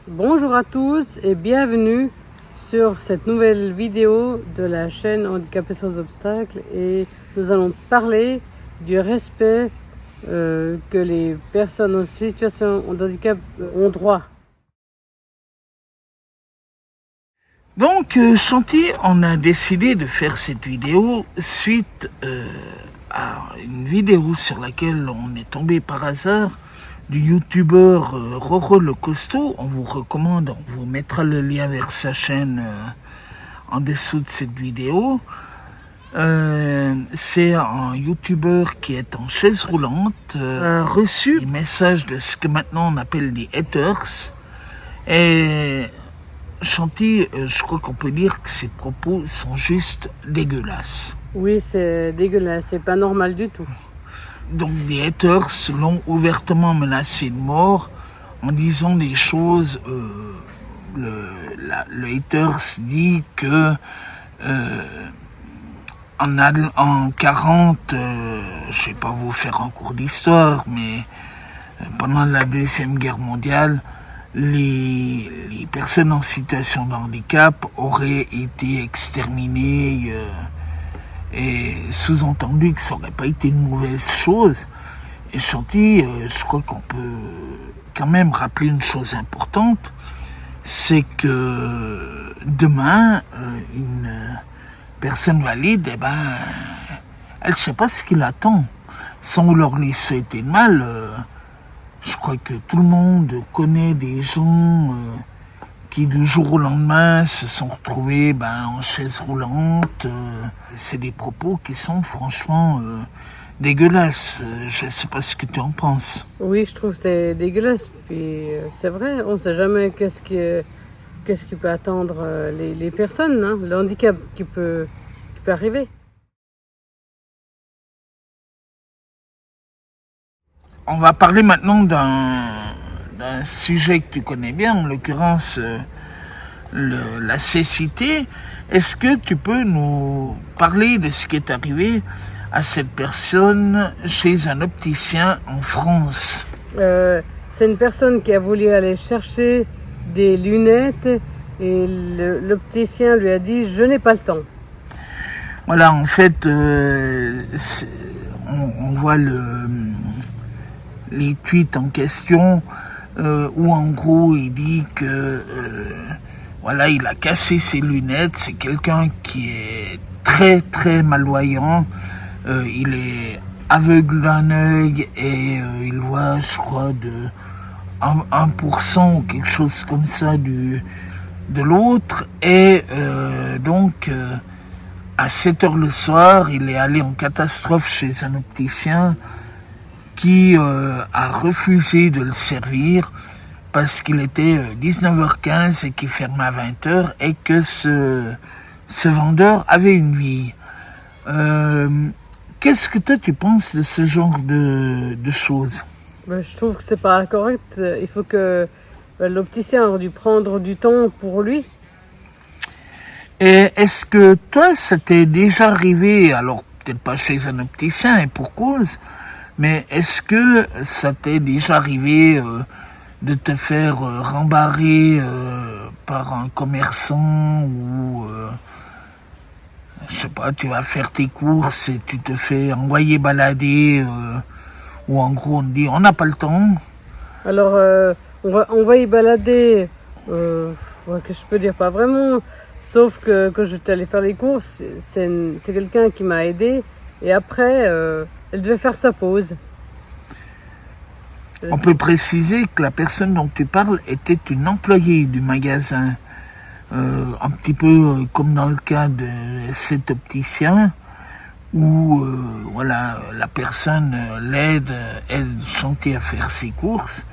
Bonjour à tous et bienvenue sur cette nouvelle vidéo de la chaîne Handicapés sans obstacles, et nous allons parler du respect que les personnes en situation de handicap ont droit. Donc, Chanty, on a décidé de faire cette vidéo suite à une vidéo sur laquelle on est tombé par hasard du youtubeur Roro le Costaud. On vous recommande, on vous mettra le lien vers sa chaîne en dessous de cette vidéo. C'est un youtubeur qui est en chaise roulante, a reçu des messages de ce que maintenant on appelle des haters. Et Chanty, je crois qu'on peut dire que ses propos sont juste dégueulasses. Oui, c'est dégueulasse, c'est pas normal du tout. Donc des haters l'ont ouvertement menacé de mort en disant des choses. Le haters dit que en 40, je vais pas vous faire un cours d'histoire, mais pendant la Deuxième Guerre mondiale, les personnes en situation de handicap auraient été exterminées, et sous-entendu que ça n'aurait pas été une mauvaise chose. Et Chanty, je crois qu'on peut quand même rappeler une chose importante, c'est que demain, une personne valide, elle ne sait pas ce qui l'attend. Sans vouloir lui souhaiter de mal, je crois que tout le monde connaît des gens qui du jour au lendemain se sont retrouvés en chaise roulante. C'est des propos qui sont franchement dégueulasses. Je ne sais pas ce que tu en penses. Oui, je trouve que c'est dégueulasse. Puis c'est vrai, on ne sait jamais qu'est-ce qui peut attendre les personnes, hein, le handicap qui peut arriver. On va parler maintenant d'un sujet que tu connais bien, en l'occurrence la cécité. Est-ce que tu peux nous parler de ce qui est arrivé à cette personne chez un opticien en France? C'est une personne qui a voulu aller chercher des lunettes et l'opticien lui a dit « je n'ai pas le temps ». Voilà, en fait, on voit les tweets en question où en gros il dit que voilà, il a cassé ses lunettes. C'est quelqu'un qui est très très malvoyant. Il est aveugle d'un œil et il voit, je crois, de 1% ou quelque chose comme ça de l'autre. Et donc, à 7h le soir, il est allé en catastrophe chez un opticien qui a refusé de le servir parce qu'il était 19h15 et qu'il fermait à 20h et que ce vendeur avait une vie. Qu'est-ce que toi tu penses de ce genre de choses? Je trouve que c'est pas correct. Il faut que l'opticien aurait dû prendre du temps pour lui. Et est-ce que toi, ça t'est déjà arrivé, alors peut-être pas chez un opticien et pour cause, mais est-ce que ça t'est déjà arrivé de te faire rembarrer par un commerçant ou je sais pas, tu vas faire tes courses et tu te fais envoyer balader ou en gros on te dit on n'a pas le temps? Alors on va y balader, que je peux dire pas vraiment, sauf que quand j'étais allée faire les courses, c'est quelqu'un qui m'a aidé et après elle devait faire sa pause. On peut préciser que la personne dont tu parles était une employée du magasin, un petit peu comme dans le cas de cet opticien, où voilà, la personne l'aide, elle, Chanty à faire ses courses,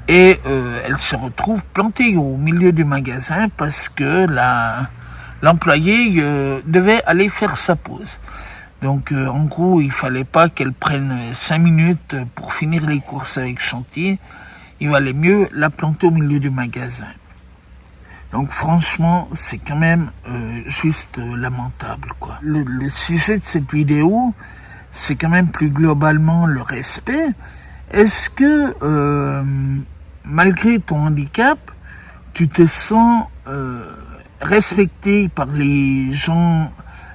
et elle se retrouve plantée au milieu du magasin parce que l'employé devait aller faire sa pause. Donc en gros, il fallait pas qu'elle prenne 5 minutes pour finir les courses avec Chanty. Il valait mieux la planter au milieu du magasin. Donc franchement, c'est quand même juste lamentable, quoi. Le sujet de cette vidéo, c'est quand même plus globalement le respect. Est-ce que malgré ton handicap, tu te sens respecté par les gens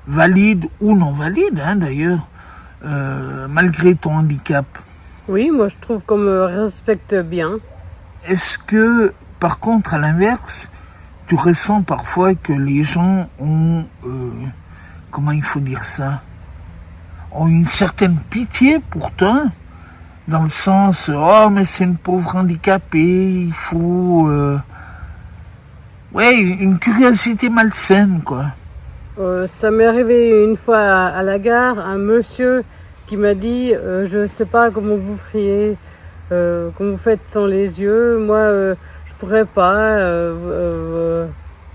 valides ou non valides, hein, d'ailleurs, malgré ton handicap. Oui, moi je trouve qu'on me respecte bien. Est-ce que, par contre, à l'inverse, tu ressens parfois que les gens ont, comment il faut dire ça, ont une certaine pitié pour toi, dans le sens, oh mais c'est une pauvre handicapée, il faut, ouais, une curiosité malsaine, quoi. Ça m'est arrivé une fois à la gare, un monsieur qui m'a dit je ne sais pas comment vous feriez, comment vous faites sans les yeux, moi je pourrais pas,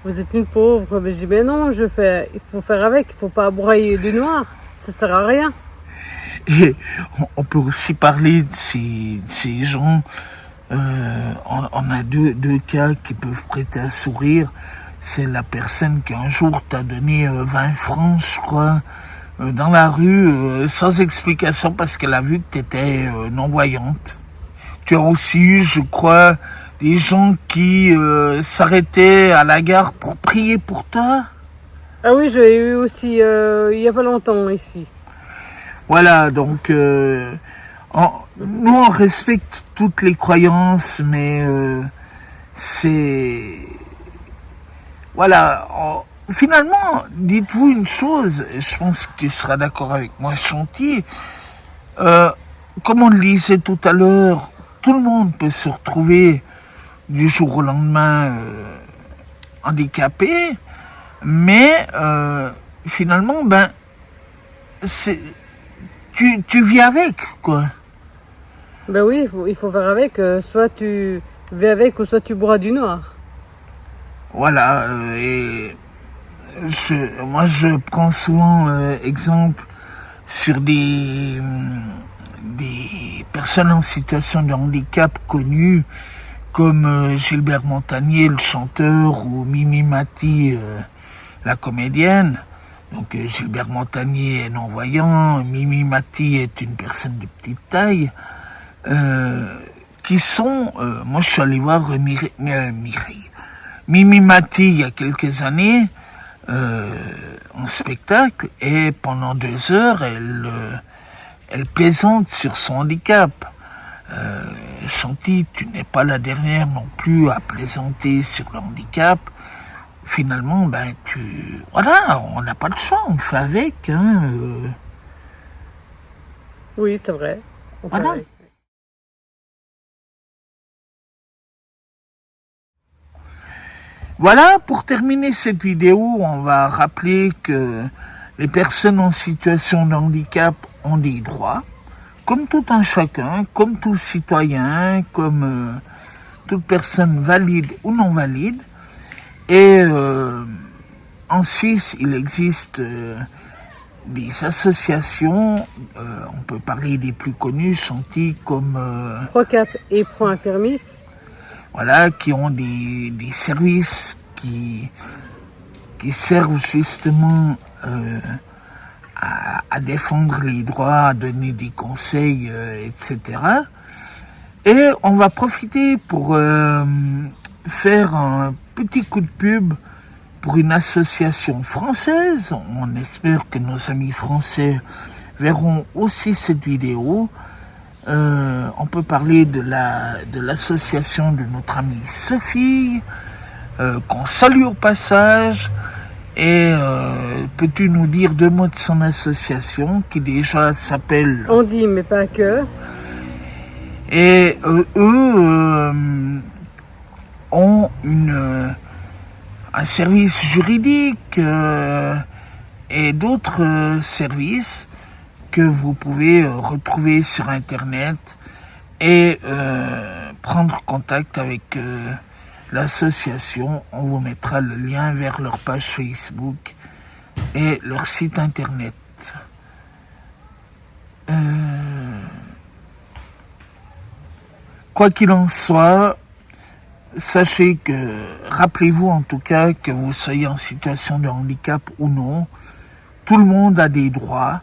vous êtes une pauvre. Mais je dis mais non, il faut faire avec, il faut pas broyer du noir, ça sert à rien. Et on peut aussi parler de ces gens, on a deux cas qui peuvent prêter à sourire. C'est la personne qui un jour t'a donné 20 francs, je crois, dans la rue, sans explication parce qu'elle a vu que tu étais non-voyante. Tu as aussi eu, je crois, des gens qui s'arrêtaient à la gare pour prier pour toi. Ah oui, j'ai eu aussi il y a pas longtemps ici. Voilà, donc nous on respecte toutes les croyances, mais c'est... Voilà, finalement, dites-vous une chose, je pense que tu seras d'accord avec moi, Chanty, comme on le disait tout à l'heure, tout le monde peut se retrouver du jour au lendemain handicapé, mais finalement, ben, tu vis avec, quoi. Ben oui, il faut faire avec, soit tu vis avec ou soit tu bois du noir. Voilà, et moi je prends souvent exemple sur des personnes en situation de handicap connues comme Gilbert Montagnier, le chanteur, ou Mimi Mati, la comédienne. Donc Gilbert Montagnier est non-voyant, Mimi Mati est une personne de petite taille, qui sont... moi je suis allé voir Mireille. Mimi Mati, il y a quelques années, en spectacle, et pendant 2 heures, elle plaisante sur son handicap. Chanty, tu n'es pas la dernière non plus à plaisanter sur le handicap. Finalement, ben, voilà, on n'a pas le choix, on fait avec, hein. Oui, c'est vrai. On fait Voilà. avec. Voilà, pour terminer cette vidéo, on va rappeler que les personnes en situation de handicap ont des droits, comme tout un chacun, comme tout citoyen, comme toute personne valide ou non valide. Et en Suisse, il existe des associations, on peut parler des plus connues, Chanty, comme... Procap et Pro Infirmis. Voilà, qui ont des services qui servent justement à défendre les droits, à donner des conseils, etc. Et on va profiter pour faire un petit coup de pub pour une association française. On espère que nos amis français verront aussi cette vidéo. On peut parler de l'association de notre amie Sophie, qu'on salue au passage. Et peux-tu nous dire 2 mots de son association qui déjà s'appelle... On dit mais pas que. Et eux ont un service juridique et d'autres services que vous pouvez retrouver sur Internet et prendre contact avec l'association. On vous mettra le lien vers leur page Facebook et leur site Internet. Quoi qu'il en soit, sachez que, rappelez-vous en tout cas que vous soyez en situation de handicap ou non, tout le monde a des droits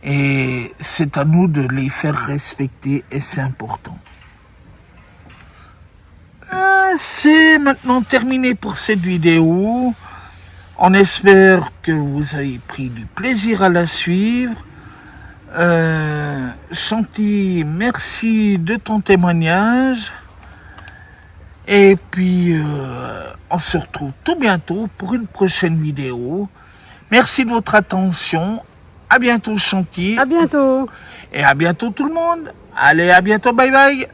et c'est à nous de les faire respecter et c'est important. c'est maintenant terminé pour cette vidéo. On espère que vous avez pris du plaisir à la suivre. Chanty, merci de ton témoignage. Et puis, on se retrouve tout bientôt pour une prochaine vidéo. Merci de votre attention. À bientôt, Chanty. À bientôt. Et à bientôt, tout le monde. Allez, à bientôt. Bye bye.